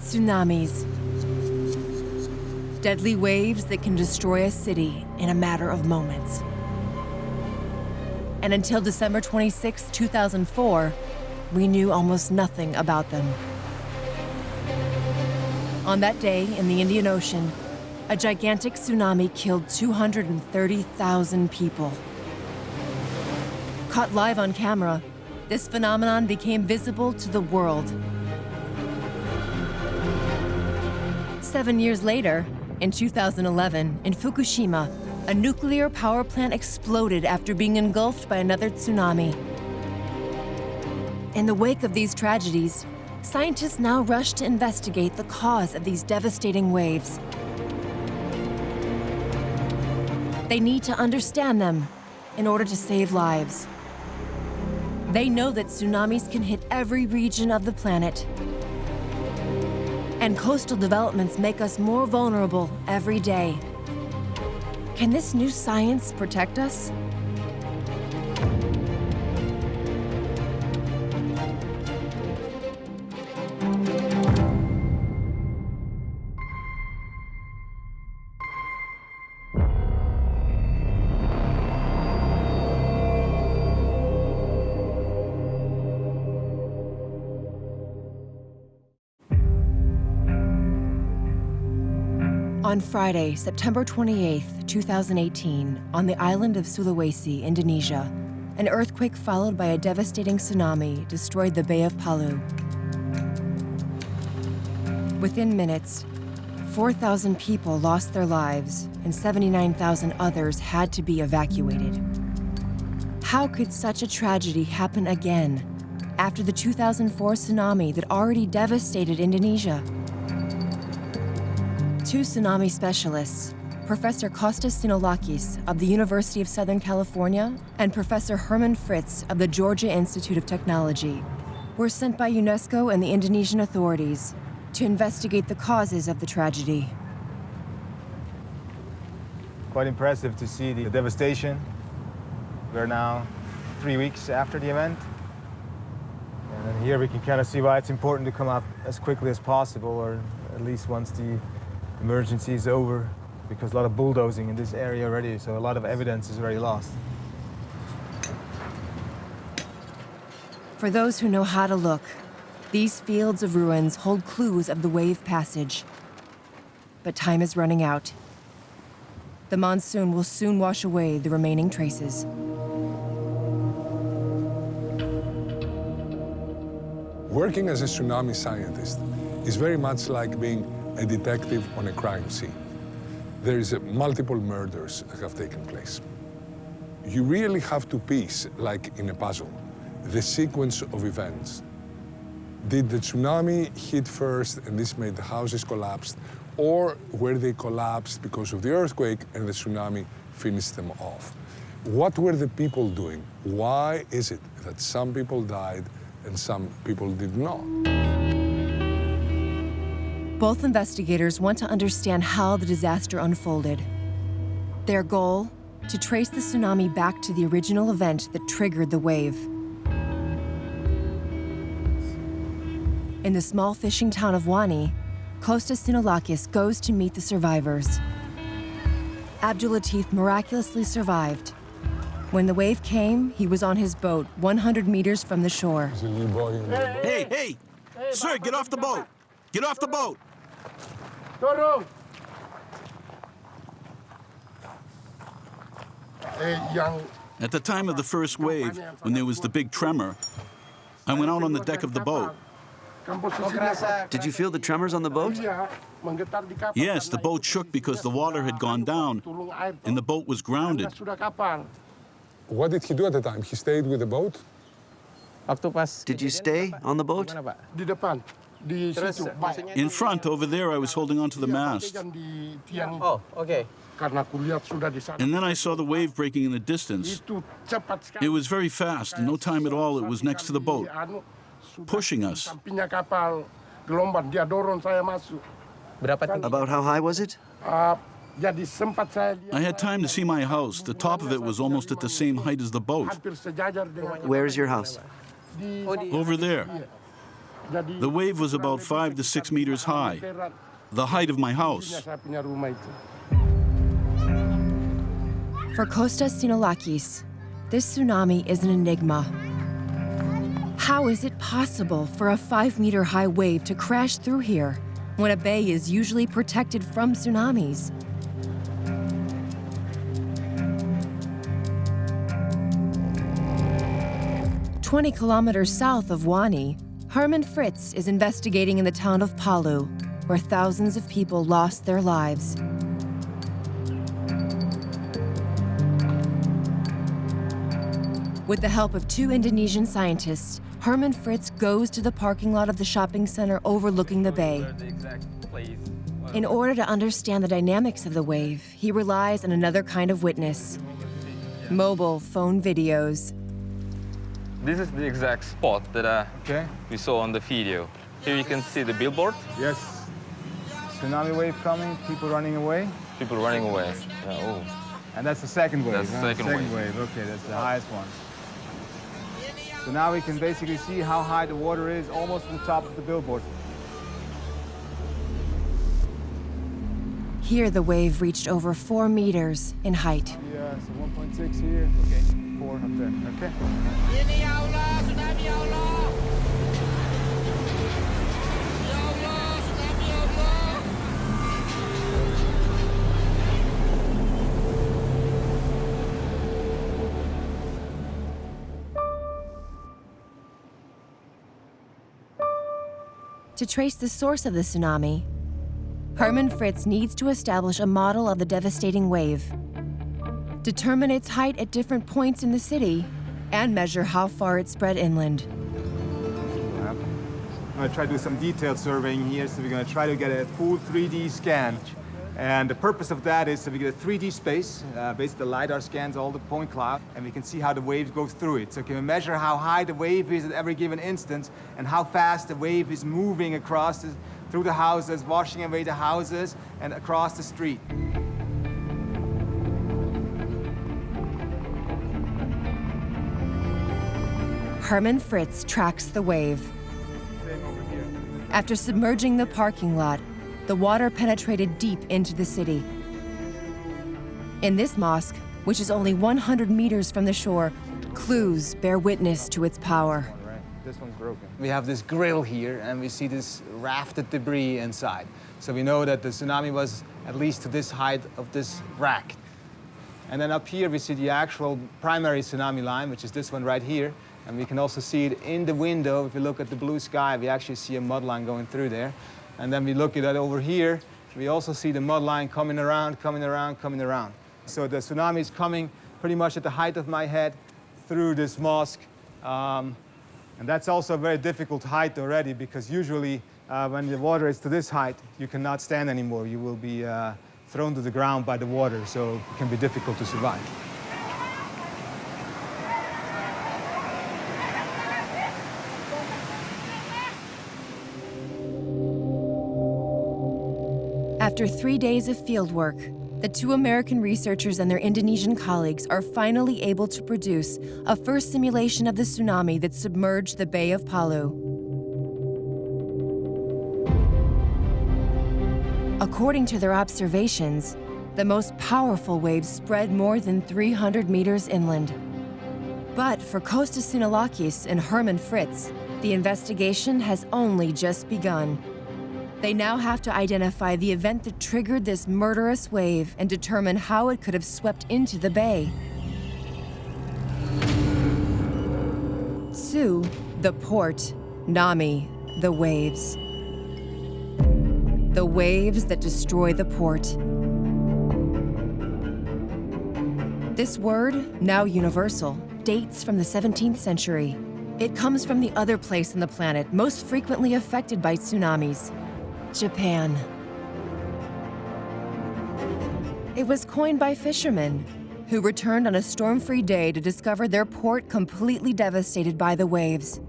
Tsunamis. Deadly waves that can destroy a city in a matter of moments. And until December 26, 2004, we knew almost nothing about them. On that day in the Indian Ocean, a gigantic tsunami killed 230,000 people. Caught live on camera, this phenomenon became visible to the world. 7 years later, in 2011, in Fukushima, a nuclear power plant exploded after being engulfed by another tsunami. In the wake of these tragedies, scientists now rush to investigate the cause of these devastating waves. They need to understand them in order to save lives. They know that tsunamis can hit every region of the planet. And coastal developments make us more vulnerable every day. Can this new science protect us? On Friday, September 28, 2018, on the island of Sulawesi, Indonesia, an earthquake followed by a devastating tsunami destroyed the Bay of Palu. Within minutes, 4,000 people lost their lives and 79,000 others had to be evacuated. How could such a tragedy happen again after the 2004 tsunami that already devastated Indonesia? Two tsunami specialists, Professor Kostas Sinolakis of the University of Southern California and Professor Herman Fritz of the Georgia Institute of Technology, were sent by UNESCO and the Indonesian authorities to investigate the causes of the tragedy. Quite impressive to see the devastation. We're now 3 weeks after the event. And here we can kind of see why it's important to come up as quickly as possible, or at least once the emergency is over, because a lot of bulldozing in this area already, so a lot of evidence is already lost. For those who know how to look, these fields of ruins hold clues of the wave passage. But time is running out. The monsoon will soon wash away the remaining traces. Working as a tsunami scientist is very much like being a detective on a crime scene. There is multiple murders that have taken place. You really have to piece, like in a puzzle, the sequence of events. Did the tsunami hit first and this made the houses collapse, or were they collapsed because of the earthquake and the tsunami finished them off? What were the people doing? Why is it that some people died and some people did not? Both investigators want to understand how the disaster unfolded. Their goal, to trace the tsunami back to the original event that triggered the wave. In the small fishing town of Wani, Kostas Sinolakis goes to meet the survivors. Abdulatif miraculously survived. When the wave came, he was on his boat 100 meters from the shore. Hey, hey! Sir, get off the boat! Get off the boat! At the time of the first wave, when there was the big tremor, I went out on the deck of the boat. Did you feel the tremors on the boat? Yes, the boat shook because the water had gone down, and the boat was grounded. What did he do at the time? He stayed with the boat? Did you stay on the boat? In front, over there, I was holding onto the mast. Oh, okay. And then I saw the wave breaking in the distance. It was very fast. In no time at all, it was next to the boat, pushing us. About how high was it? I had time to see my house. The top of it was almost at the same height as the boat. Where is your house? Over there. The wave was about 5 to 6 meters high, the height of my house. For Kostas Sinolakis, this tsunami is an enigma. How is it possible for a 5-meter-high wave to crash through here when a bay is usually protected from tsunamis? "20 kilometers south of Wani, Herman Fritz is investigating in the town of Palu, where thousands of people lost their lives. With the help of 2 Indonesian scientists, Herman Fritz goes to the parking lot of the shopping center overlooking the bay. In order to understand the dynamics of the wave, he relies on another kind of witness: mobile phone videos. This is the exact spot that we saw on the video. Here you can see the billboard. Yes. Tsunami wave coming, people running away. People running away. Oh. And that's the second wave. That's the second wave. Okay, that's the highest one. So now we can basically see how high the water is, almost to the top of the billboard. Here, the wave reached over 4 meters in height. Yeah, so 1.6 here. Okay, 4 up there. Okay. Ini ya Allah, tsunami ya Allah. Ya Allah, tsunami ya Allah. To trace the source of the tsunami, Herman Fritz needs to establish a model of the devastating wave, determine its height at different points in the city, and measure how far it spread inland. I'm going to try to do some detailed surveying here, so we're going to try to get a full 3D scan. And the purpose of that is so we get a 3D space. Basically, the LiDAR scans all the point cloud, and we can see how the wave goes through it. So can we measure how high the wave is at every given instance, and how fast the wave is moving across through the houses, washing away the houses, and across the street. Herman Fritz tracks the wave. After submerging the parking lot, the water penetrated deep into the city. In this mosque, which is only 100 meters from the shore, clues bear witness to its power. This one's broken. We have this grill here, and we see this rafted debris inside. So we know that the tsunami was at least to this height of this rack. And then up here, we see the actual primary tsunami line, which is this one right here. And we can also see it in the window. If you look at the blue sky, we actually see a mud line going through there. And then we look at it over here, we also see the mud line coming around, coming around, coming around. So the tsunami is coming pretty much at the height of my head through this mosque. And that's also a very difficult height already, because usually when the water is to this height, you cannot stand anymore. You will be thrown to the ground by the water, so it can be difficult to survive. After 3 days of fieldwork, the 2 American researchers and their Indonesian colleagues are finally able to produce a first simulation of the tsunami that submerged the Bay of Palu. According to their observations, the most powerful waves spread more than 300 meters inland. But for Kostas Sinolakis and Herman Fritz, the investigation has only just begun. They now have to identify the event that triggered this murderous wave and determine how it could have swept into the bay. Tsu, the port; Nami, the waves. The waves that destroy the port. This word, now universal, dates from the 17th century. It comes from the other place on the planet most frequently affected by tsunamis: Japan. It was coined by fishermen who returned on a storm-free day to discover their port completely devastated by the waves.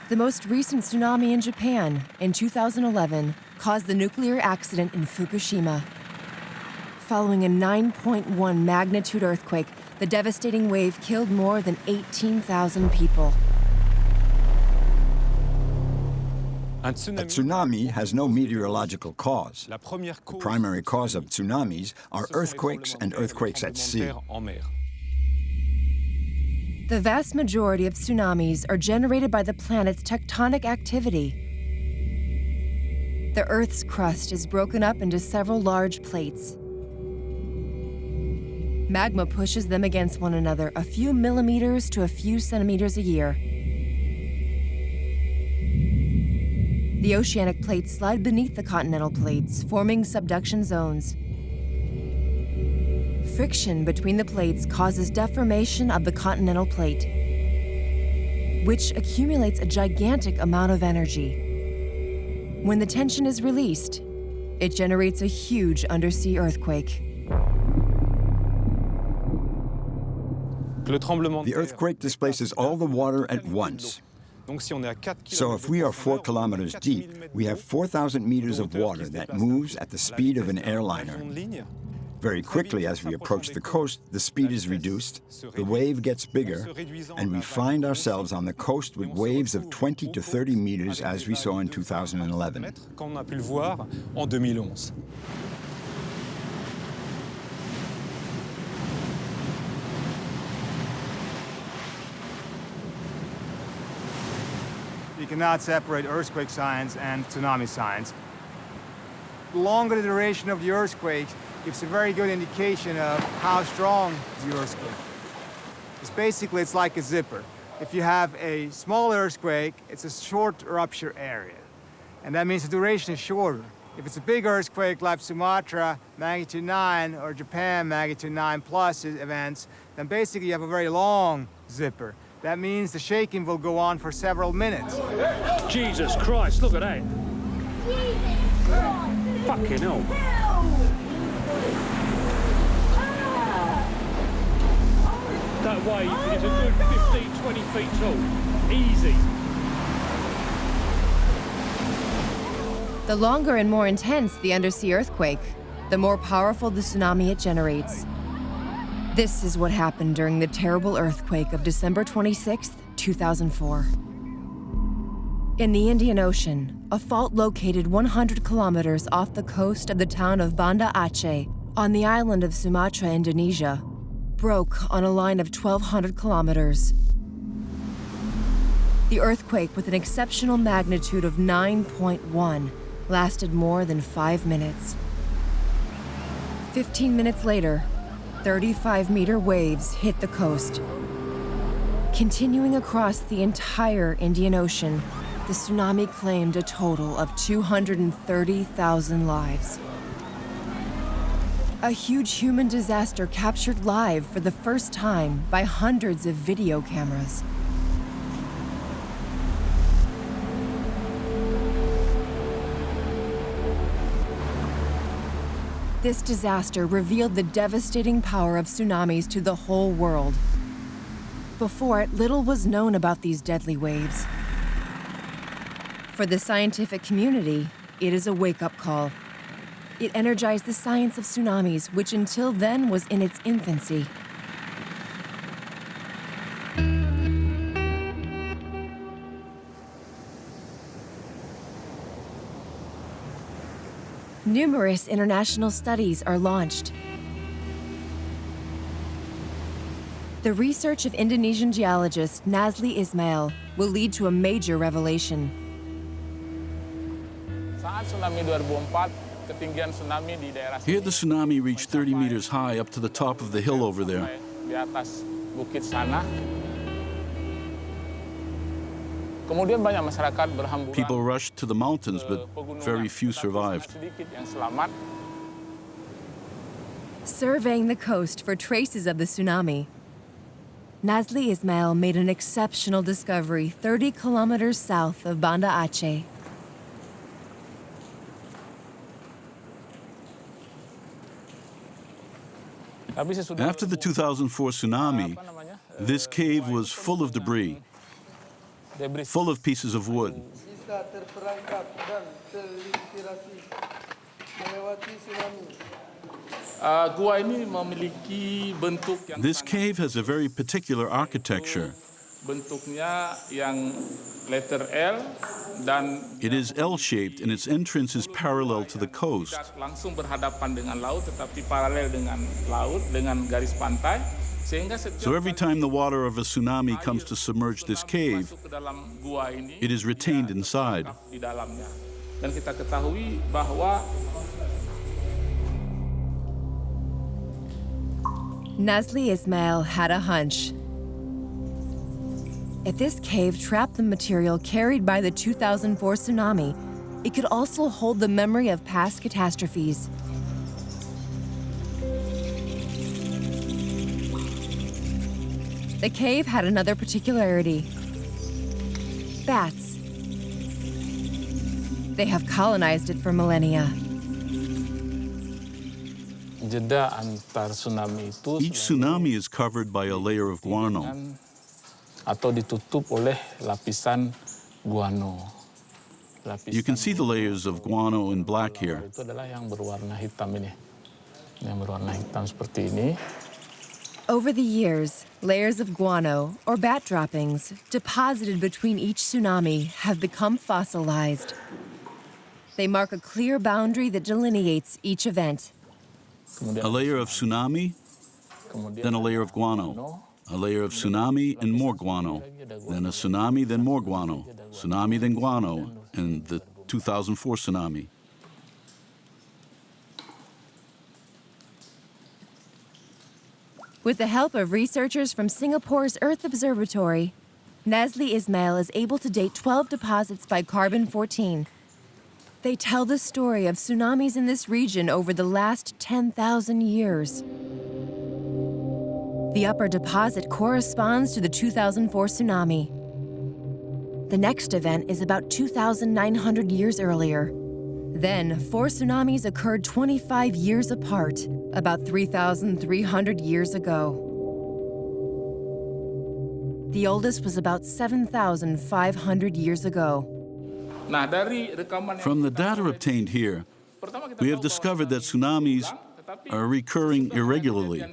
The most recent tsunami in Japan in 2011 caused the nuclear accident in Fukushima. Following a 9.1 magnitude earthquake, the devastating wave killed more than 18,000 people. A tsunami has no meteorological cause. The primary cause of tsunamis are earthquakes and earthquakes at sea. The vast majority of tsunamis are generated by the planet's tectonic activity. The Earth's crust is broken up into several large plates. Magma pushes them against one another a few millimeters to a few centimeters a year. The oceanic plates slide beneath the continental plates, forming subduction zones. Friction between the plates causes deformation of the continental plate, which accumulates a gigantic amount of energy. When the tension is released, it generates a huge undersea earthquake. The earthquake displaces all the water at once. So if we are 4 kilometers deep, we have 4,000 meters of water that moves at the speed of an airliner. Very quickly, as we approach the coast, the speed is reduced, the wave gets bigger, and we find ourselves on the coast with waves of 20 to 30 meters, as we saw in 2011. You cannot separate earthquake science and tsunami science. The longer the duration of the earthquake gives a very good indication of how strong the earthquake is. It's like a zipper. If you have a small earthquake, it's a short rupture area. And that means the duration is shorter. If it's a big earthquake like Sumatra, magnitude 9, or Japan, magnitude 9 plus events, then basically you have a very long zipper. That means the shaking will go on for several minutes. Jesus Christ, look at that. Fucking hell. That wave is a good 15, 20 feet tall. Easy. The longer and more intense the undersea earthquake, the more powerful the tsunami it generates. This is what happened during the terrible earthquake of December 26, 2004. In the Indian Ocean, a fault located 100 kilometers off the coast of the town of Banda Aceh on the island of Sumatra, Indonesia, broke on a line of 1,200 kilometers. The earthquake, with an exceptional magnitude of 9.1, lasted more than 5 minutes. 15 minutes later, 35-meter waves hit the coast. Continuing across the entire Indian Ocean, the tsunami claimed a total of 230,000 lives. A huge human disaster captured live for the first time by hundreds of video cameras. This disaster revealed the devastating power of tsunamis to the whole world. Before it, little was known about these deadly waves. For the scientific community, it is a wake-up call. It energized the science of tsunamis, which until then was in its infancy. Numerous international studies are launched. The research of Indonesian geologist Nazli Ismail will lead to a major revelation. Here the tsunami reached 30 meters high up to the top of the hill over there. People rushed to the mountains, but very few survived. Surveying the coast for traces of the tsunami, Nazli Ismail made an exceptional discovery 30 kilometers south of Banda Aceh. After the 2004 tsunami, this cave was full of debris, full of pieces of wood. This cave has a very particular architecture. It is L-shaped and its entrance is parallel to the coast. Langsung berhadapan dengan laut, tetapi paralel dengan laut dengan garis pantai. So every time the water of a tsunami comes to submerge this cave, it is retained inside. Dan kita ketahui bahwa Nazli Ismail had a hunch. If this cave trapped the material carried by the 2004 tsunami, it could also hold the memory of past catastrophes. The cave had another particularity: bats. They have colonized it for millennia. Each tsunami is covered by a layer of guano. Atau ditutup oleh lapisan guano. You can see the layers of guano in black here. Itu adalah yang berwarna hitam ini. Yang berwarna hitam seperti ini. Over the years, layers of guano, or bat droppings, deposited between each tsunami have become fossilized. They mark a clear boundary that delineates each event. A layer of tsunami, then a layer of guano. A layer of tsunami and more guano. Then a tsunami, then more guano. Tsunami, then guano, and the 2004 tsunami. With the help of researchers from Singapore's Earth Observatory, Nazli Ismail is able to date 12 deposits by carbon-14. They tell the story of tsunamis in this region over the last 10,000 years. The upper deposit corresponds to the 2004 tsunami. The next event is about 2,900 years earlier. Then, 4 tsunamis occurred 25 years apart, about 3,300 years ago. The oldest was about 7,500 years ago. From the data obtained here, we have discovered that tsunamis are recurring irregularly.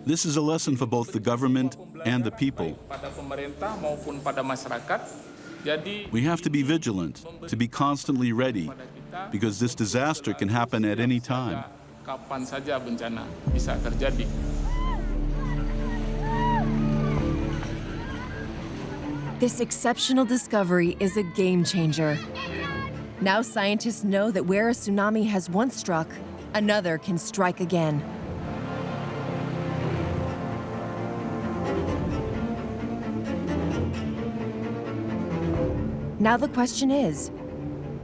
This is a lesson for both the government and the people. We have to be vigilant, to be constantly ready, because this disaster can happen at any time. Kapan saja bencana bisa terjadi. This exceptional discovery is a game changer. Now scientists know that where a tsunami has once struck, another can strike again. Now the question is,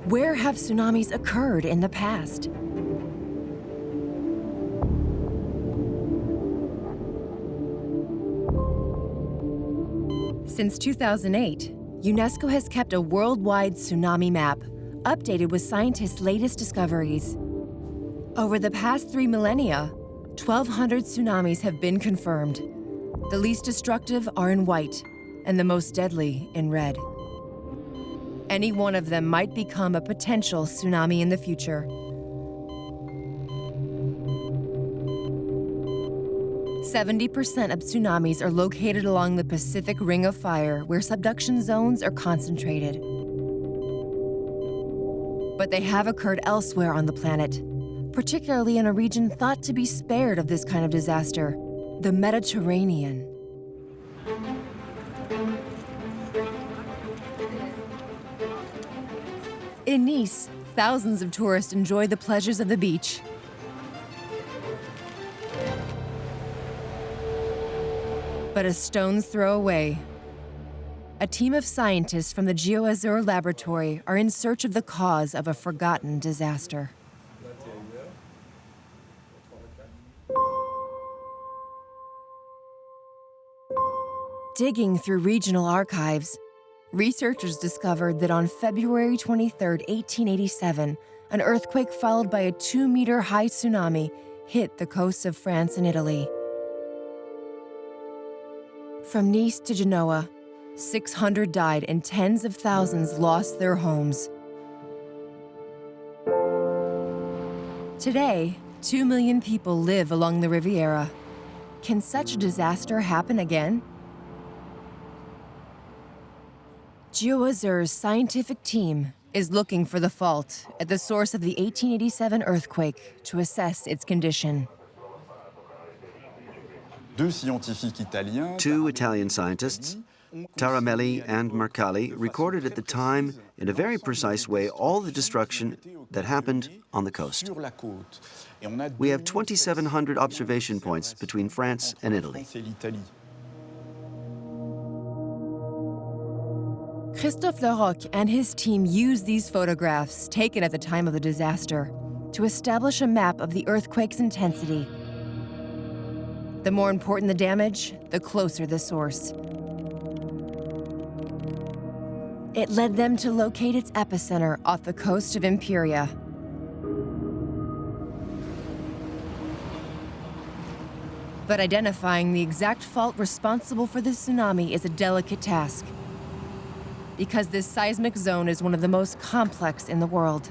where have tsunamis occurred in the past? Since 2008, UNESCO has kept a worldwide tsunami map, updated with scientists' latest discoveries. Over the past 3 millennia, 1,200 tsunamis have been confirmed. The least destructive are in white, and the most deadly in red. Any one of them might become a potential tsunami in the future. 70% of tsunamis are located along the Pacific Ring of Fire, where subduction zones are concentrated. But they have occurred elsewhere on the planet, particularly in a region thought to be spared of this kind of disaster, the Mediterranean. In Nice, thousands of tourists enjoy the pleasures of the beach. But a stone's throw away, a team of scientists from the Geological laboratory are in search of the cause of a forgotten disaster. Digging through regional archives, researchers discovered that on February 23, 1887, an earthquake followed by a 2-meter-high tsunami hit the coasts of France and Italy. From Nice to Genoa, 600 died and tens of thousands lost their homes. Today, 2 million people live along the Riviera. Can such a disaster happen again? GeoAzur's scientific team is looking for the fault at the source of the 1887 earthquake to assess its condition. Two Italian scientists, Taramelli and Mercalli, recorded at the time in a very precise way all the destruction that happened on the coast. We have 2,700 observation points between France and Italy. Christophe Larocque and his team used these photographs taken at the time of the disaster to establish a map of the earthquake's intensity. The more important the damage, the closer the source. It led them to locate its epicenter off the coast of Imperia. But identifying the exact fault responsible for the tsunami is a delicate task, because this seismic zone is one of the most complex in the world.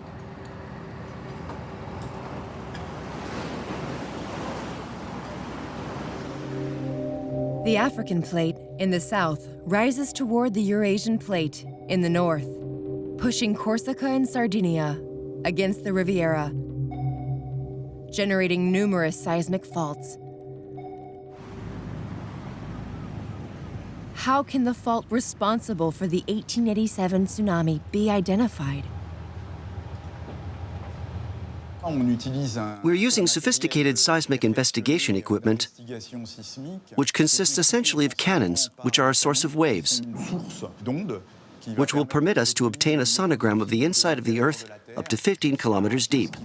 The African plate in the south rises toward the Eurasian plate in the north, pushing Corsica and Sardinia against the Riviera, generating numerous seismic faults. How can the fault responsible for the 1887 tsunami be identified? We're using sophisticated seismic investigation equipment, which consists essentially of cannons, which are a source of waves, which will permit us to obtain a sonogram of the inside of the Earth up to 15 kilometers deep.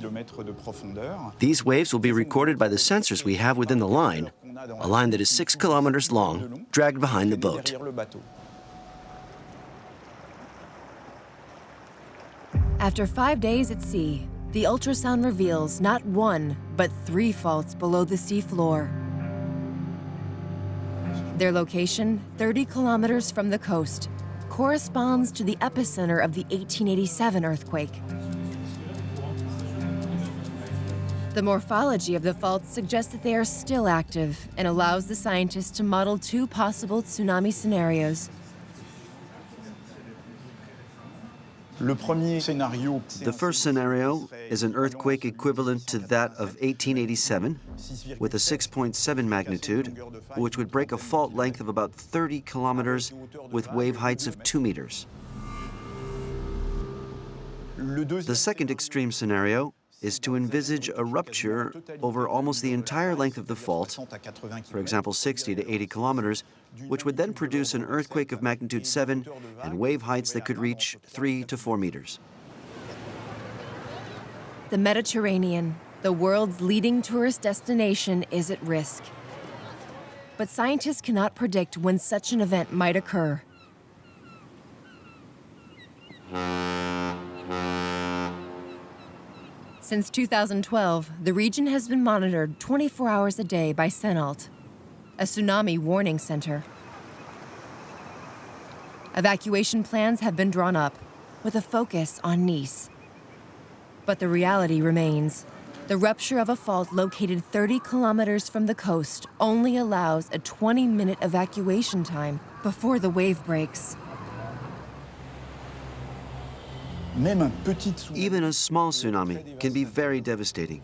These waves will be recorded by the sensors we have within the line, a line that is 6 kilometers long, dragged behind the boat. After 5 days at sea, the ultrasound reveals not one, but 3 faults below the sea floor. Their location, 30 kilometers from the coast, corresponds to the epicenter of the 1887 earthquake. The morphology of the faults suggests that they are still active and allows the scientists to model 2 possible tsunami scenarios. The first scenario is an earthquake equivalent to that of 1887, with a 6.7 magnitude, which would break a fault length of about 30 kilometers with wave heights of 2 meters. The second extreme scenario is to envisage a rupture over almost the entire length of the fault, for example 60 to 80 kilometers, which would then produce an earthquake of magnitude 7 and wave heights that could reach 3 to 4 meters. The Mediterranean, the world's leading tourist destination, is at risk. But scientists cannot predict when such an event might occur. Since 2012, the region has been monitored 24 hours a day by CENALT, a tsunami warning center. Evacuation plans have been drawn up with a focus on Nice. But the reality remains. The rupture of a fault located 30 kilometers from the coast only allows a 20-minute evacuation time before the wave breaks. Even a small tsunami can be very devastating.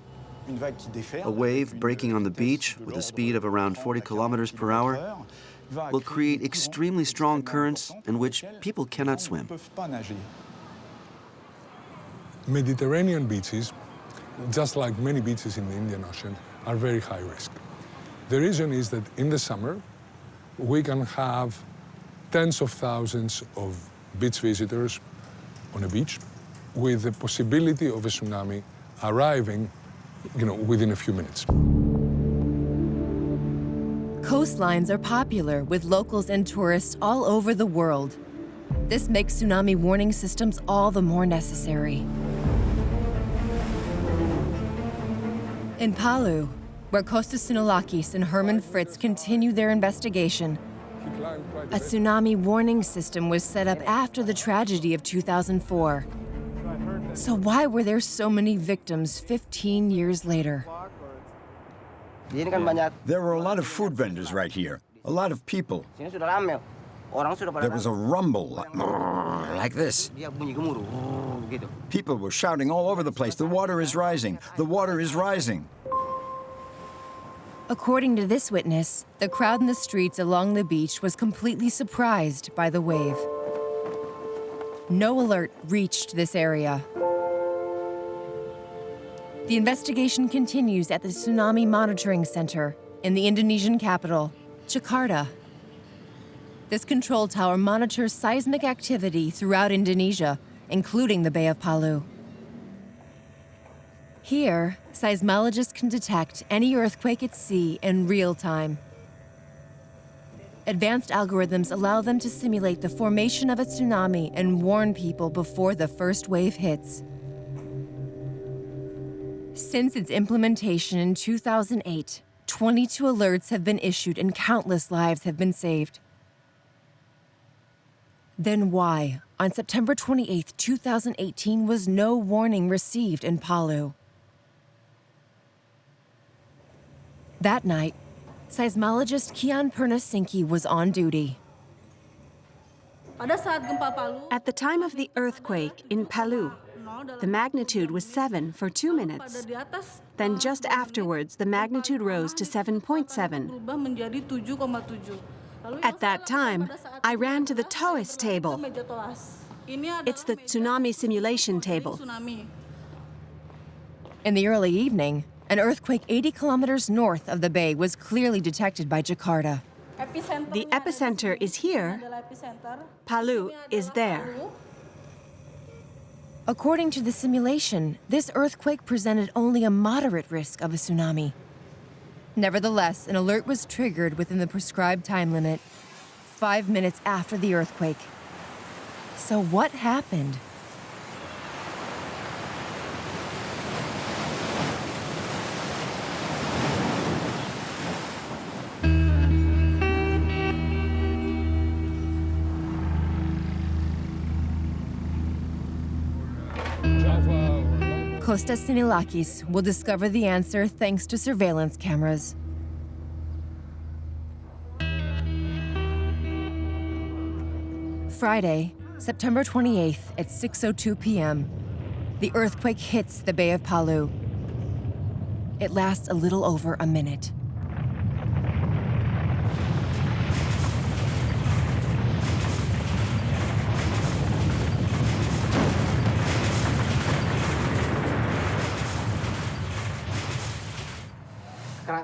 A wave breaking on the beach with a speed of around 40 kilometers per hour will create extremely strong currents in which people cannot swim. Mediterranean beaches, just like many beaches in the Indian Ocean, are very high risk. The reason is that in the summer, we can have tens of thousands of beach visitors on a beach with the possibility of a tsunami arriving, within a few minutes. Coastlines are popular with locals and tourists all over the world. This makes tsunami warning systems all the more necessary. In Palu, where Kostas Sinolakis and Herman Fritz continue their investigation, a tsunami warning system was set up after the tragedy of 2004. So why were there so many victims 15 years later? There are a lot of food vendors right here, a lot of people. There was a rumble like this. People were shouting all over the place, "The water is rising! The water is rising!" According to this witness, the crowd in the streets along the beach was completely surprised by the wave. No alert reached this area. The investigation continues at the Tsunami Monitoring Center in the Indonesian capital, Jakarta. This control tower monitors seismic activity throughout Indonesia, including the Bay of Palu. Here, seismologists can detect any earthquake at sea in real time. Advanced algorithms allow them to simulate the formation of a tsunami and warn people before the first wave hits. Since its implementation in 2008, 22 alerts have been issued and countless lives have been saved. Then why, on September 28, 2018, was no warning received in Palu? That night, seismologist Kian Pernasinki was on duty. At the time of the earthquake in Palu, the magnitude was 7 for 2 minutes. Then just afterwards, the magnitude rose to 7.7. At that time, I ran to the TOES table. It's the tsunami simulation table. In the early evening, an earthquake 80 kilometers north of the bay was clearly detected by Jakarta. The epicenter is here. Palu is there. According to the simulation, this earthquake presented only a moderate risk of a tsunami. Nevertheless, an alert was triggered within the prescribed time limit, 5 minutes after the earthquake. So what happened? Kostas Sinilakis will discover the answer thanks to surveillance cameras. Friday, September 28th at 6:02 p.m., the earthquake hits the Bay of Palu. It lasts a little over a minute.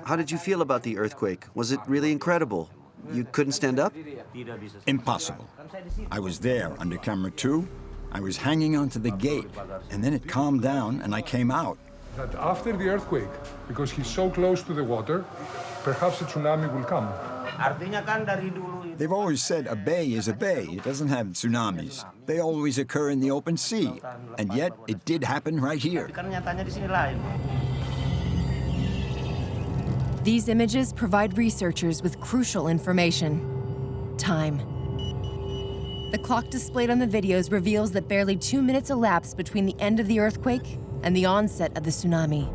How did you feel about the earthquake? Was it really incredible? You couldn't stand up? Impossible. I was there under camera 2. I was hanging onto the gate, and then it calmed down and I came out. That after the earthquake, because he's so close to the water, perhaps a tsunami will come. They've always said a bay is a bay. It doesn't have tsunamis. They always occur in the open sea. And yet, it did happen right here. These images provide researchers with crucial information: time. The clock displayed on the videos reveals that barely 2 minutes elapsed between the end of the earthquake and the onset of the tsunami.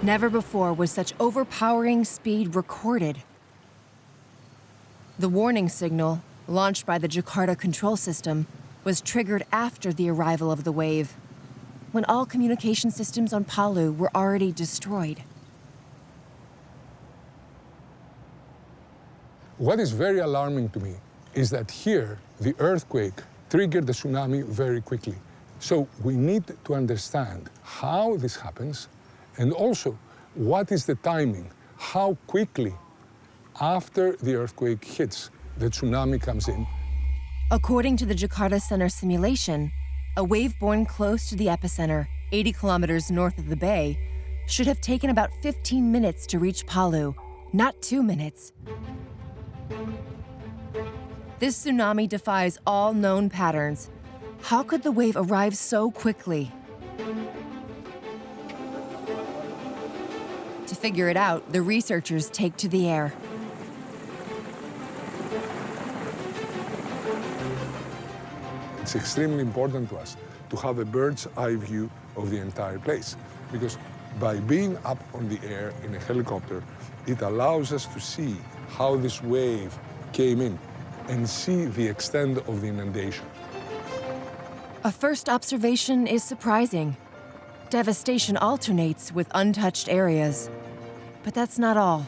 Never before was such overpowering speed recorded. The warning signal, launched by the Jakarta control system, was triggered after the arrival of the wave, when all communication systems on Palu were already destroyed. What is very alarming to me is that here, the earthquake triggered the tsunami very quickly. So we need to understand how this happens, and also what is the timing, how quickly after the earthquake hits, the tsunami comes in. According to the Jakarta Center simulation, a wave born close to the epicenter, 80 kilometers north of the bay, should have taken about 15 minutes to reach Palu, not 2 minutes. This tsunami defies all known patterns. How could the wave arrive so quickly? To figure it out, the researchers take to the air. It's extremely important to us to have a bird's eye view of the entire place, because by being up on the air in a helicopter, it allows us to see how this wave came in and see the extent of the inundation. A first observation is surprising. Devastation alternates with untouched areas. But that's not all.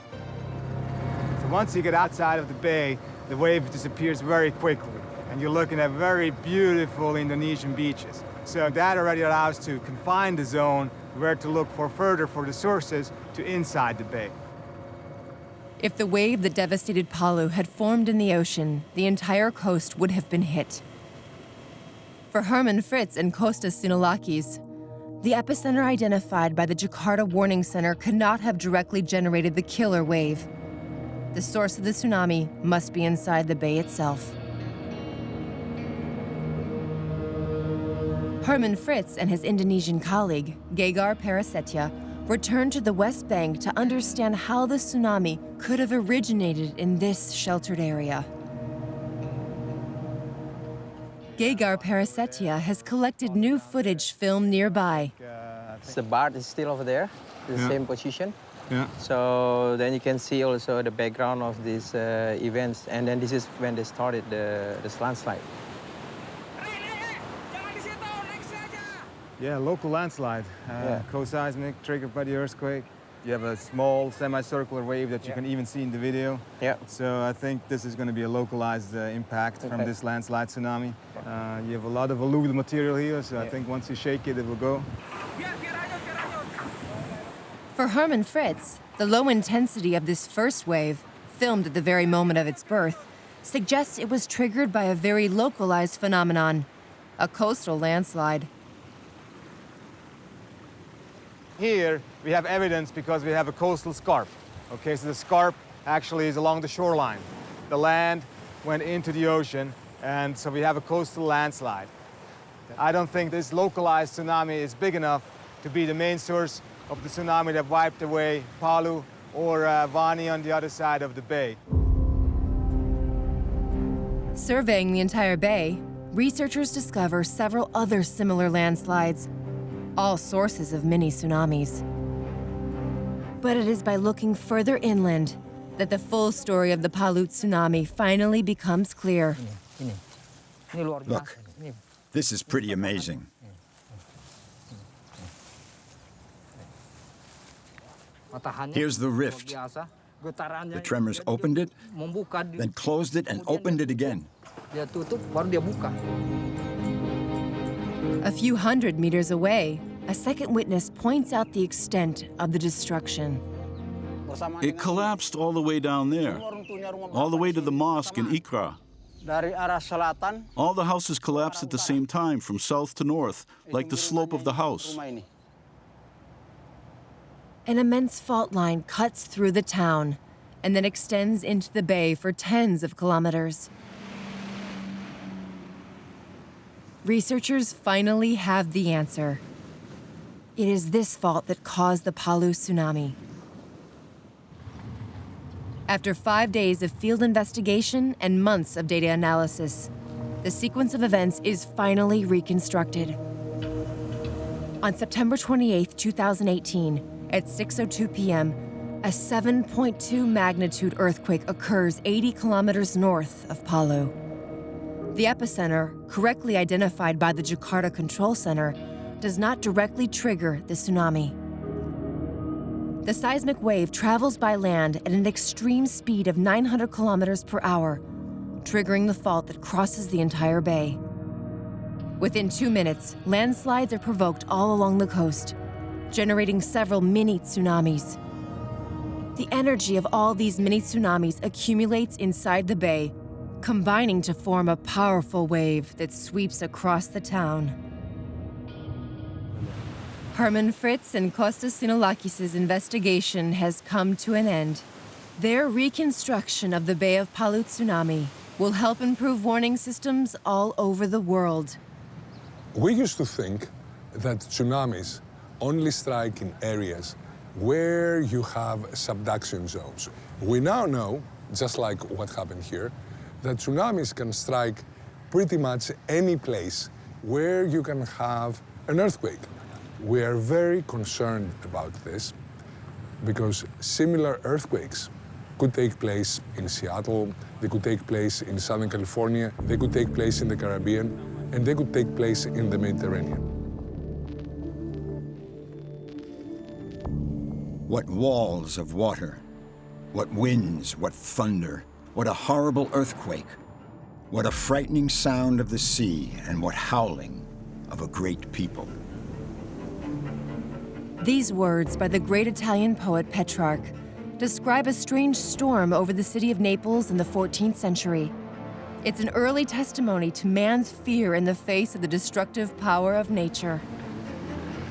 So once you get outside of the bay, the wave disappears very quickly, and you're looking at very beautiful Indonesian beaches. So that already allows to confine the zone where to look for further for the sources to inside the bay. If the wave that devastated Palu had formed in the ocean, the entire coast would have been hit. For Herman Fritz and Kostas Sinolakis, the epicenter identified by the Jakarta Warning Center could not have directly generated the killer wave. The source of the tsunami must be inside the bay itself. Herman Fritz and his Indonesian colleague, Gegar Parasetya, returned to the West Bank to understand how the tsunami could have originated in this sheltered area. Gegar Parasetya has collected new footage filmed nearby. The bar is still over there, the same position. Yeah. So then you can see also the background of these events, and then this is when they started this landslide. Yeah, local landslide, co-seismic, triggered by the earthquake. You have a small semicircular wave that you can even see in the video. Yeah. So I think this is going to be a localized impact from this landslide tsunami. You have a lot of alluvial material here, so I think once you shake it, it will go. For Herman Fritz, the low intensity of this first wave, filmed at the very moment of its birth, suggests it was triggered by a very localized phenomenon, a coastal landslide. Here, we have evidence because we have a coastal scarp. Okay, so the scarp actually is along the shoreline. The land went into the ocean, and so we have a coastal landslide. I don't think this localized tsunami is big enough to be the main source of the tsunami that wiped away Palu or Vani on the other side of the bay. Surveying the entire bay, researchers discover several other similar landslides, all sources of mini tsunamis. But it is by looking further inland that the full story of the Palu tsunami finally becomes clear. Look, this is pretty amazing. Here's the rift. The tremors opened it, then closed it and opened it again. A few hundred meters away, a second witness points out the extent of the destruction. It collapsed all the way down there, all the way to the mosque in Ikra. All the houses collapsed at the same time, from south to north, like the slope of the house. An immense fault line cuts through the town and then extends into the bay for tens of kilometers. Researchers finally have the answer. It is this fault that caused the Palu tsunami. After 5 days of field investigation and months of data analysis, the sequence of events is finally reconstructed. On September 28, 2018, at 6:02 p.m., a 7.2 magnitude earthquake occurs 80 kilometers north of Palu. The epicenter, correctly identified by the Jakarta Control Center, does not directly trigger the tsunami. The seismic wave travels by land at an extreme speed of 900 kilometers per hour, triggering the fault that crosses the entire bay. Within 2 minutes, landslides are provoked all along the coast, generating several mini tsunamis. The energy of all these mini tsunamis accumulates inside the bay, combining to form a powerful wave that sweeps across the town. Herman Fritz and Kostas Sinolakis' investigation has come to an end. Their reconstruction of the Bay of Palu tsunami will help improve warning systems all over the world. We used to think that tsunamis only strike in areas where you have subduction zones. We now know, just like what happened here, that tsunamis can strike pretty much any place where you can have an earthquake. We are very concerned about this because similar earthquakes could take place in Seattle, they could take place in Southern California, they could take place in the Caribbean, and they could take place in the Mediterranean. What walls of water, what winds, what thunder, what a horrible earthquake, what a frightening sound of the sea, and what howling of a great people. These words by the great Italian poet Petrarch describe a strange storm over the city of Naples in the 14th century. It's an early testimony to man's fear in the face of the destructive power of nature.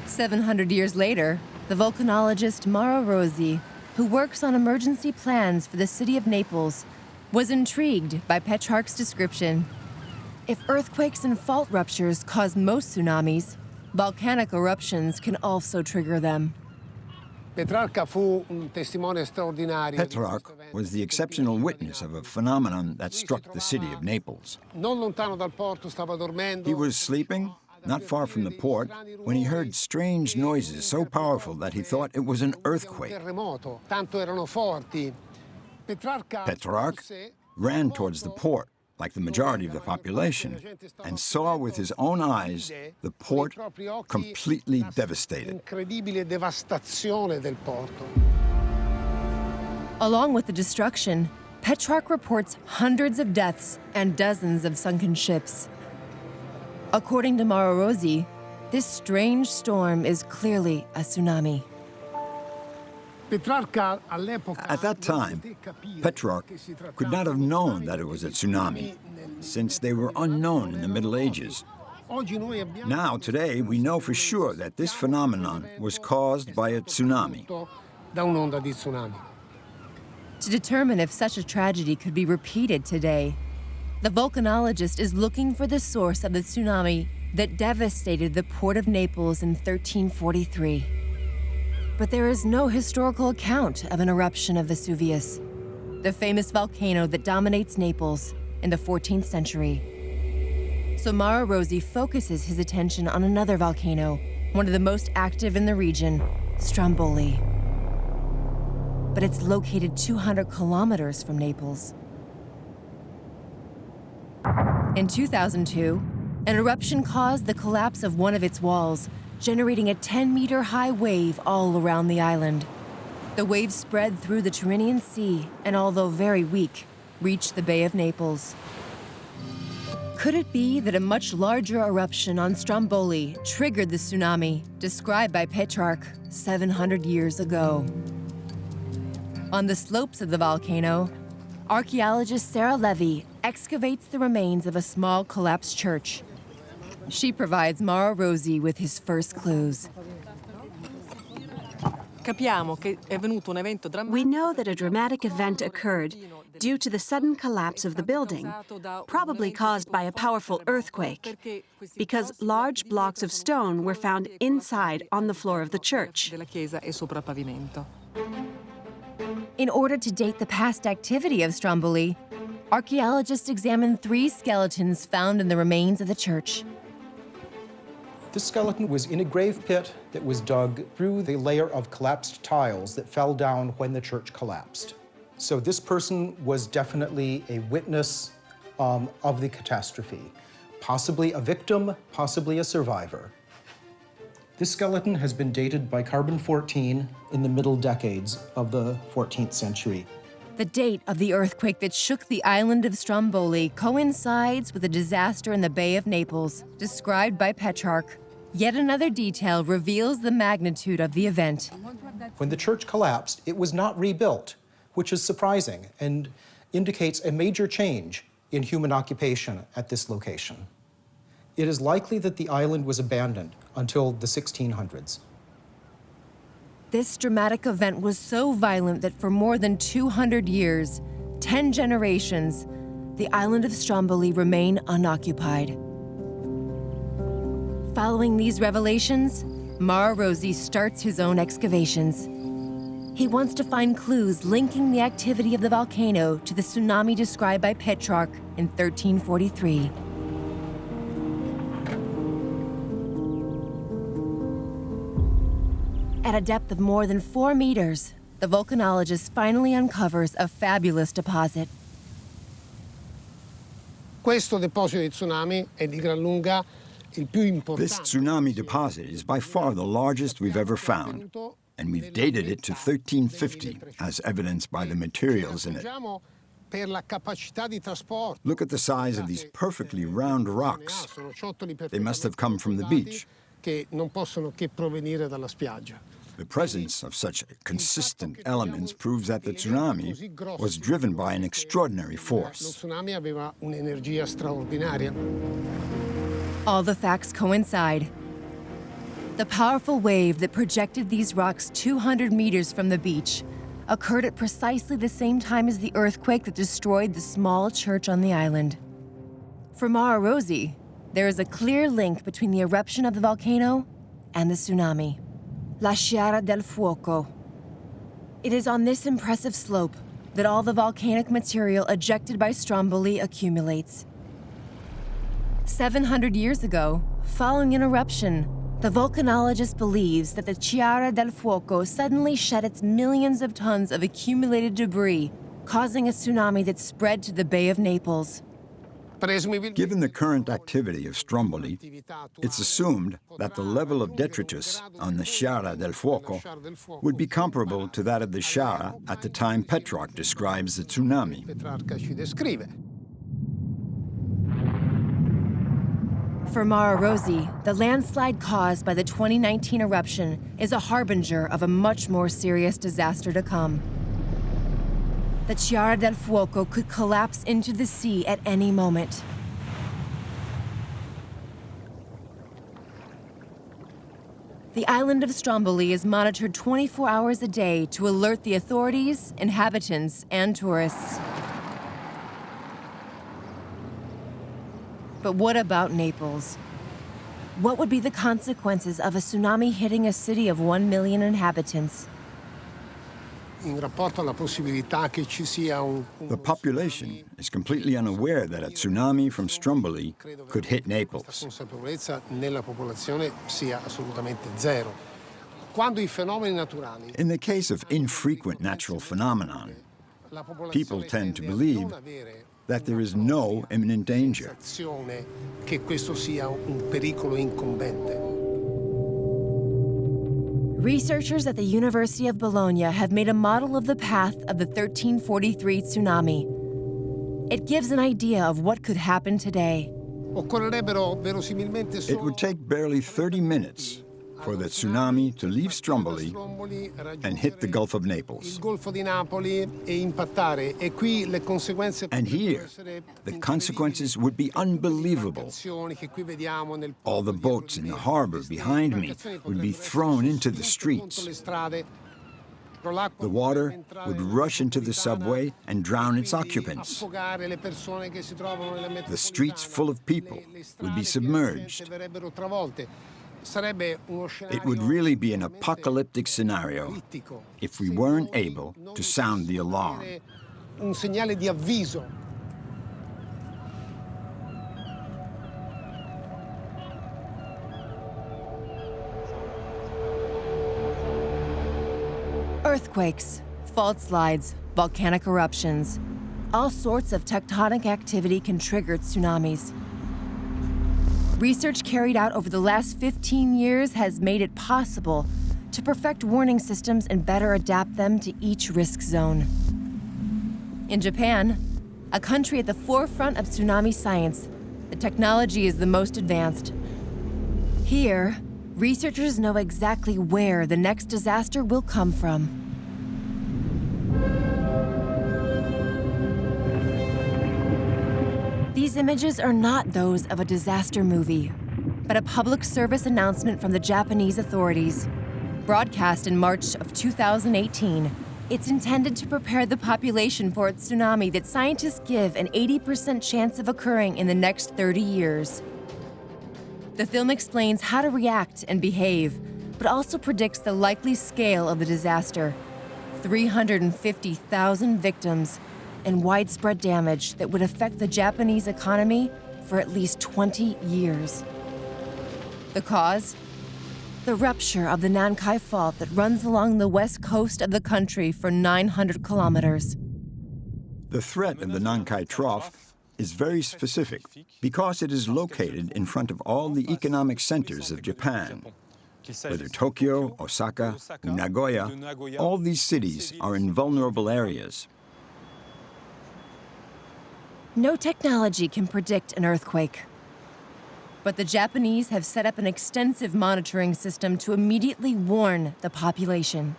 700 years later, the volcanologist Mauro Rossi, who works on emergency plans for the city of Naples, was intrigued by Petrarch's description. If earthquakes and fault ruptures cause most tsunamis, volcanic eruptions can also trigger them. Petrarch was the exceptional witness of a phenomenon that struck the city of Naples. He was sleeping, not far from the port, when he heard strange noises so powerful that he thought it was an earthquake. Petrarch ran towards the port, like the majority of the population, and saw with his own eyes the port completely devastated. Along with the destruction, Petrarch reports hundreds of deaths and dozens of sunken ships. According to Mauro Rossi, this strange storm is clearly a tsunami. At that time, Petrarch could not have known that it was a tsunami, since they were unknown in the Middle Ages. Now, today, we know for sure that this phenomenon was caused by a tsunami. To determine if such a tragedy could be repeated today, the volcanologist is looking for the source of the tsunami that devastated the port of Naples in 1343. But there is no historical account of an eruption of Vesuvius, the famous volcano that dominates Naples in the 14th century. So Mauro Rossi focuses his attention on another volcano, one of the most active in the region, Stromboli. But it's located 200 kilometers from Naples. In 2002, an eruption caused the collapse of one of its walls, generating a 10-meter-high wave all around the island. The wave spread through the Tyrrhenian Sea and, although very weak, reached the Bay of Naples. Could it be that a much larger eruption on Stromboli triggered the tsunami described by Petrarch 700 years ago? On the slopes of the volcano, archaeologist Sarah Levy excavates the remains of a small collapsed church. She provides Mauro Rossi with his first clues. We know that a dramatic event occurred due to the sudden collapse of the building, probably caused by a powerful earthquake, because large blocks of stone were found inside on the floor of the church. In order to date the past activity of Stromboli, archaeologists examined 3 skeletons found in the remains of the church. This skeleton was in a grave pit that was dug through the layer of collapsed tiles that fell down when the church collapsed. So this person was definitely a witness of the catastrophe, possibly a victim, possibly a survivor. This skeleton has been dated by carbon-14 in the middle decades of the 14th century. The date of the earthquake that shook the island of Stromboli coincides with a disaster in the Bay of Naples, described by Petrarch. Yet another detail reveals the magnitude of the event. When the church collapsed, it was not rebuilt, which is surprising and indicates a major change in human occupation at this location. It is likely that the island was abandoned until the 1600s. This dramatic event was so violent that for more than 200 years, 10 generations, the island of Stromboli remained unoccupied. Following these revelations, Mauro Rossi starts his own excavations. He wants to find clues linking the activity of the volcano to the tsunami described by Petrarch in 1343. At a depth of more than 4 meters, the volcanologist finally uncovers a fabulous deposit. Questo deposito di Tsunami è di gran lunga il più importante. This tsunami deposit is by far the largest we've ever found, and we've dated it to 1350, as evidenced by the materials in it. Look at the size of these perfectly round rocks. They must have come from the beach. The presence of such consistent elements proves that the tsunami was driven by an extraordinary force. All the facts coincide. The powerful wave that projected these rocks 200 meters from the beach occurred at precisely the same time as the earthquake that destroyed the small church on the island. For Mara Rosi, there is a clear link between the eruption of the volcano and the tsunami. La Sciara del Fuoco. It is on this impressive slope that all the volcanic material ejected by Stromboli accumulates. 700 years ago, following an eruption, the volcanologist believes that the Sciara del Fuoco suddenly shed its millions of tons of accumulated debris, causing a tsunami that spread to the Bay of Naples. Given the current activity of Stromboli, it's assumed that the level of detritus on the Sciara del Fuoco would be comparable to that of the Sciara at the time Petrarch describes the tsunami. For Mara Rosi, the landslide caused by the 2019 eruption is a harbinger of a much more serious disaster to come. The Sciara del Fuoco could collapse into the sea at any moment. The island of Stromboli is monitored 24 hours a day to alert the authorities, inhabitants, and tourists. But what about Naples? What would be the consequences of a tsunami hitting a city of 1 million inhabitants? The population is completely unaware that a tsunami from Stromboli could hit Naples. In the case of infrequent natural phenomenon, people tend to believe that there is no imminent danger. Researchers at the University of Bologna have made a model of the path of the 1343 tsunami. It gives an idea of what could happen today. It would take barely 30 minutes for the tsunami to leave Stromboli and hit the Gulf of Naples. And here, the consequences would be unbelievable. All the boats in the harbor behind me would be thrown into the streets. The water would rush into the subway and drown its occupants. The streets full of people would be submerged. It would really be an apocalyptic scenario if we weren't able to sound the alarm. Earthquakes, fault slides, volcanic eruptions. All sorts of tectonic activity can trigger tsunamis. Research carried out over the last 15 years has made it possible to perfect warning systems and better adapt them to each risk zone. In Japan, a country at the forefront of tsunami science, the technology is the most advanced. Here, researchers know exactly where the next disaster will come from. These images are not those of a disaster movie, but a public service announcement from the Japanese authorities. Broadcast in March of 2018, it's intended to prepare the population for a tsunami that scientists give an 80% chance of occurring in the next 30 years. The film explains how to react and behave, but also predicts the likely scale of the disaster: 350,000 victims and widespread damage that would affect the Japanese economy for at least 20 years. The cause? the rupture of the Nankai Fault that runs along the west coast of the country for 900 kilometers. The threat of the Nankai Trough is very specific because it is located in front of all the economic centers of Japan. Whether Tokyo, Osaka, Nagoya, all these cities are in vulnerable areas. No technology can predict an earthquake. But the Japanese have set up an extensive monitoring system to immediately warn the population.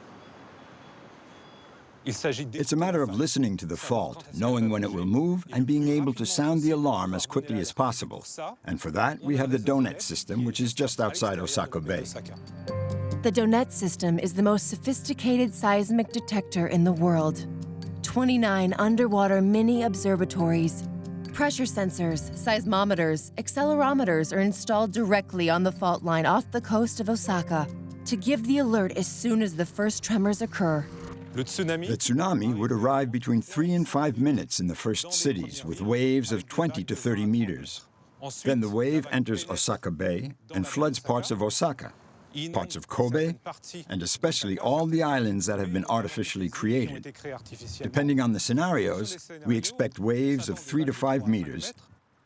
It's a matter of listening to the fault, knowing when it will move, and being able to sound the alarm as quickly as possible. And for that, we have the DONET system, which is just outside Osaka Bay. The DONET system is the most sophisticated seismic detector in the world. 29 underwater mini observatories. Pressure sensors, seismometers, accelerometers are installed directly on the fault line off the coast of Osaka to give the alert as soon as the first tremors occur. The tsunami would arrive between 3 and 5 minutes in the first cities with waves of 20 to 30 meters. Then the wave enters Osaka Bay and floods parts of Osaka, parts of Kobe, and especially all the islands that have been artificially created. Depending on the scenarios, we expect waves of 3 to 5 meters,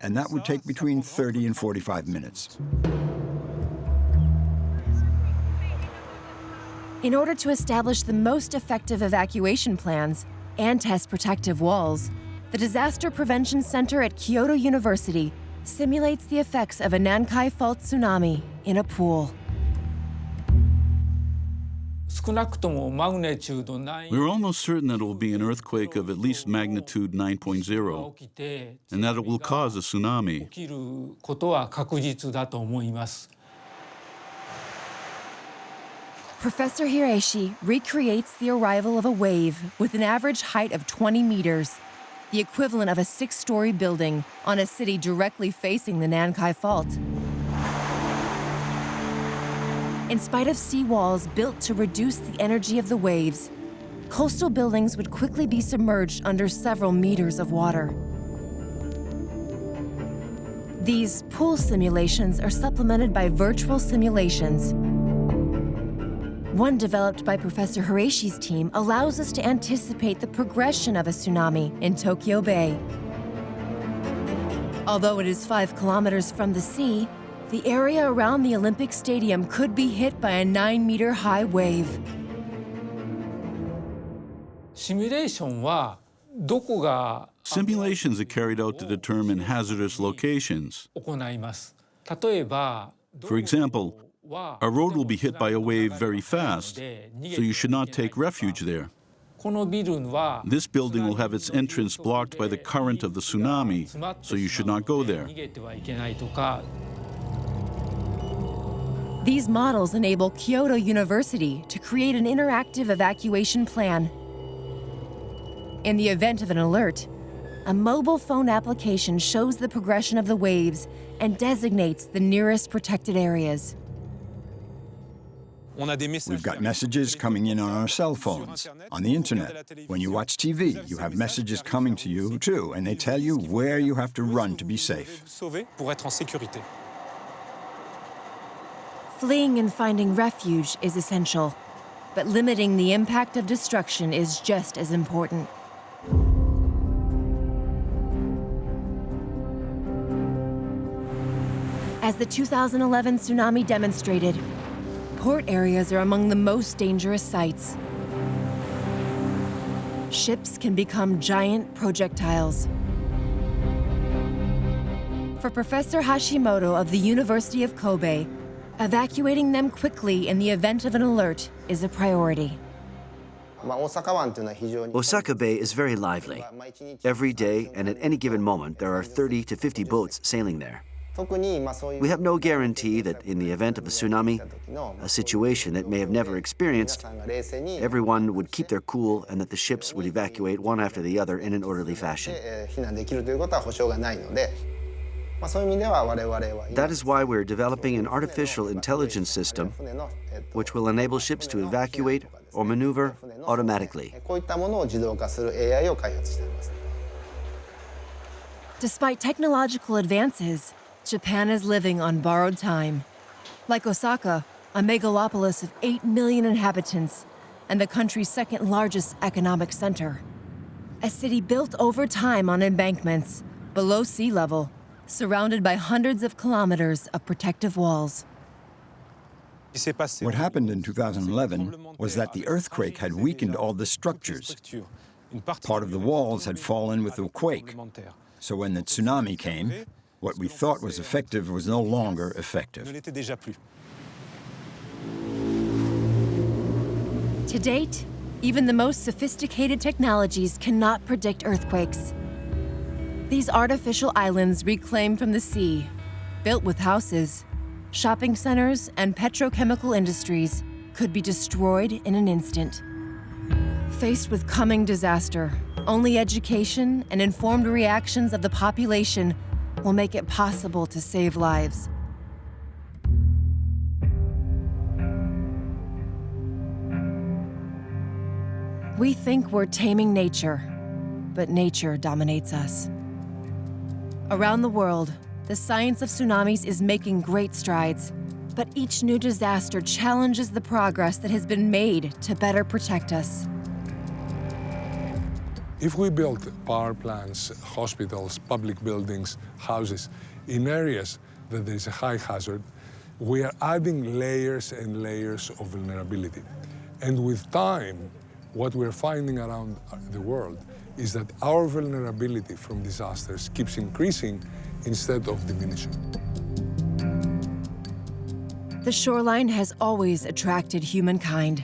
and that would take between 30 and 45 minutes. In order to establish the most effective evacuation plans and test protective walls, the Disaster Prevention Center at Kyoto University simulates the effects of a Nankai Fault tsunami in a pool. We're almost certain that it will be an earthquake of at least magnitude 9.0, and that it will cause a tsunami. Professor Hiraishi recreates the arrival of a wave with an average height of 20 meters, the equivalent of a 6-story building, on a city directly facing the Nankai Fault. In spite of seawalls built to reduce the energy of the waves, coastal buildings would quickly be submerged under several meters of water. These pool simulations are supplemented by virtual simulations. One developed by Professor Hiraishi's team allows us to anticipate the progression of a tsunami in Tokyo Bay. Although it is 5 kilometers from the sea, the area around the Olympic Stadium could be hit by a 9-meter-high wave. Simulations are carried out to determine hazardous locations. For example, a road will be hit by a wave very fast, so you should not take refuge there. This building will have its entrance blocked by the current of the tsunami, so you should not go there. These models enable Kyoto University to create an interactive evacuation plan. In the event of an alert, a mobile phone application shows the progression of the waves and designates the nearest protected areas. We've got messages coming in on our cell phones, on the internet. When you watch TV, you have messages coming to you too, and they tell you where you have to run to be safe. Fleeing and finding refuge is essential, but limiting the impact of destruction is just as important. As the 2011 tsunami demonstrated, port areas are among the most dangerous sites. Ships can become giant projectiles. For Professor Hashimoto of the University of Kobe, evacuating them quickly in the event of an alert is a priority. Osaka Bay is very lively. Every day and at any given moment, there are 30 to 50 boats sailing there. We have no guarantee that in the event of a tsunami, a situation that may have never experienced, everyone would keep their cool and that the ships would evacuate one after the other in an orderly fashion. That is why we're developing an artificial intelligence system which will enable ships to evacuate or maneuver automatically. Despite technological advances, Japan is living on borrowed time. Like Osaka, a megalopolis of 8 million inhabitants and the country's second-largest economic center. A city built over time on embankments, below sea level, surrounded by hundreds of kilometers of protective walls. What happened in 2011 was that the earthquake had weakened all the structures. Part of the walls had fallen with the quake. So when the tsunami came, what we thought was effective was no longer effective. To date, even the most sophisticated technologies cannot predict earthquakes. These artificial islands reclaimed from the sea, built with houses, shopping centers, and petrochemical industries, could be destroyed in an instant. Faced with coming disaster, only education and informed reactions of the population will make it possible to save lives. We think we're taming nature, but nature dominates us. Around the world, the science of tsunamis is making great strides, but each new disaster challenges the progress that has been made to better protect us. If we build power plants, hospitals, public buildings, houses in areas that there is a high hazard, we are adding layers and layers of vulnerability. And with time, what we're finding around the world is that our vulnerability from disasters keeps increasing instead of diminishing. The shoreline has always attracted humankind,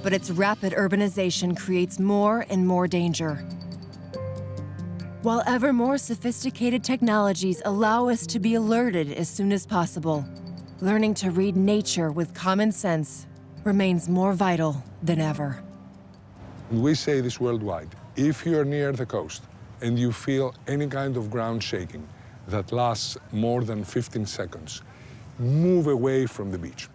but its rapid urbanization creates more and more danger. While ever more sophisticated technologies allow us to be alerted as soon as possible, learning to read nature with common sense remains more vital than ever. We say this worldwide. If you're near the coast and you feel any kind of ground shaking that lasts more than 15 seconds, move away from the beach.